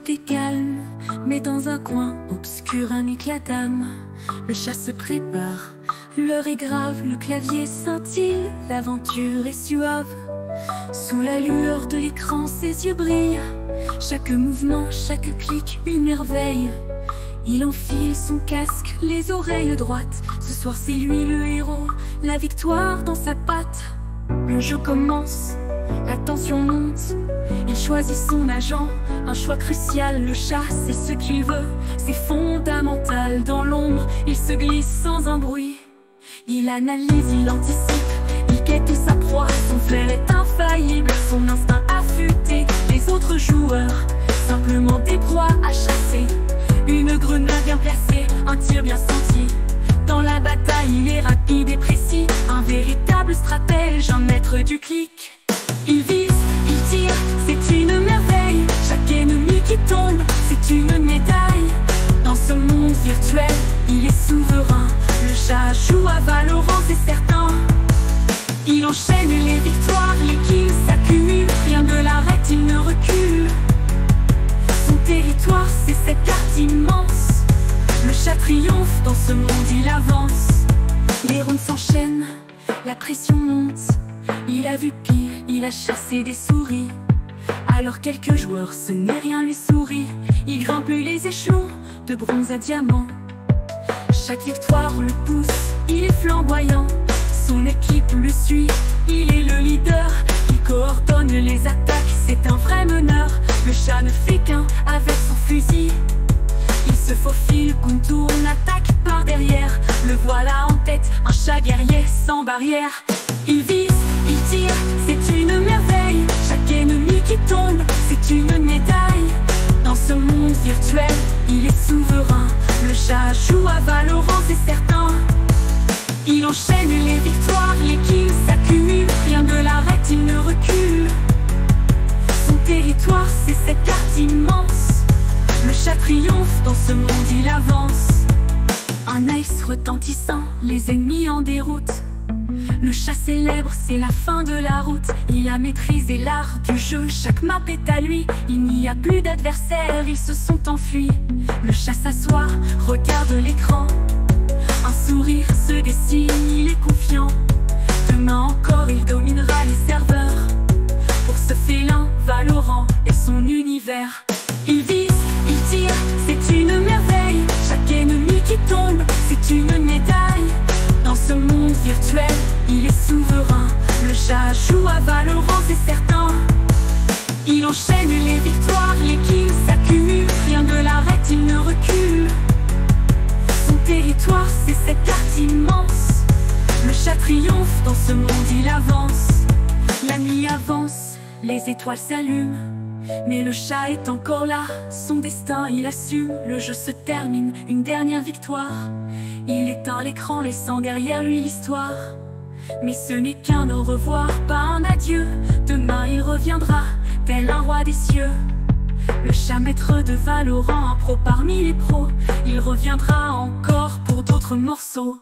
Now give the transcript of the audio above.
tout est calme, mais dans un coin obscur un éclat d'âme. Le chat se prépare, l'heure est grave, le clavier scintille, l'aventure est suave. Sous la lueur de l'écran, ses yeux brillent. Chaque mouvement, chaque clic, une merveille. Il enfile son casque, les oreilles droites. Ce soir c'est lui le héros, la victoire dans sa patte. Le jeu commence, la tension monte. Il choisit son agent, un choix crucial. Le chat, c'est ce qu'il veut, c'est fondamental. Dans l'ombre, il se glisse sans un bruit. Il analyse, il anticipe, il guette sa proie. Son flair est infaillible, son instinct affûté. Les autres joueurs, simplement des proies à chasser. Une grenade bien placée, un tir bien senti. Dans la bataille, il est rapide et précis. Un véritable stratège, un maître du clic. Il vise, il tire, c'est une merveille. Chaque ennemi qui tombe, c'est une médaille. Dans ce monde virtuel, il est souverain. Le chat joue à Valorant, c'est certain. Il enchaîne les victoires, les kills s'accumulent. Rien ne l'arrête, il ne recule. Son territoire, c'est cette carte immense. Le chat triomphe, dans ce monde il avance. Les rounds s'enchaînent, la pression monte. Il a vu pire, il a chassé des souris. Alors quelques joueurs, ce n'est rien, lui sourit. Il grimpe les échelons, de bronze à diamant. Chaque victoire le pousse, il est flamboyant. Son équipe le suit, il est le leader. Il coordonne les attaques, c'est un vrai meneur. Le chat ne fait qu'un avec son fusil. Il se faufile, contourne, attaque par derrière. Le voilà en tête, un chat guerrier sans barrière. Il vise, il tire, c'est une merveille. Chaque ennemi qui tombe, c'est une médaille. Dans ce monde virtuel, il est souverain. Le chat joue à Valorant, c'est certain. Il enchaîne les victoires, les kills s'accumulent. Rien ne l'arrête, il ne recule. Son territoire, c'est cette carte immense. Le chat triomphe, dans ce monde il avance. Un ace retentissant, les ennemis en déroute. Le chat célèbre, c'est la fin de la route. Il a maîtrisé l'art du jeu, chaque map est à lui. Il n'y a plus d'adversaires, ils se sont enfuis. Le chat s'assoit, regarde l'écran. Un sourire se dessine, il est confiant. Demain encore, il dominera les serveurs. Pour ce félin, Valorant est son univers. Il vise, il tire, c'est une merveille. Chaque ennemi qui tombe, c'est une médaille. Dans ce monde virtuel, il est souverain. Le chat joue à Valorant, c'est certain. Il enchaîne les victoires, les kills s'accumulent. Rien ne l'arrête, il ne recule. Son territoire, c'est cette carte immense. Le chat triomphe, dans ce monde il avance. La nuit avance, les étoiles s'allument. Mais le chat est encore là, son destin il assume. Le jeu se termine, une dernière victoire. Il éteint l'écran, laissant derrière lui l'histoire. Mais ce n'est qu'un au revoir, pas un adieu. Demain il reviendra, tel un roi des cieux. Le chat maître de Valorant, un pro parmi les pros. Il reviendra encore pour d'autres morceaux.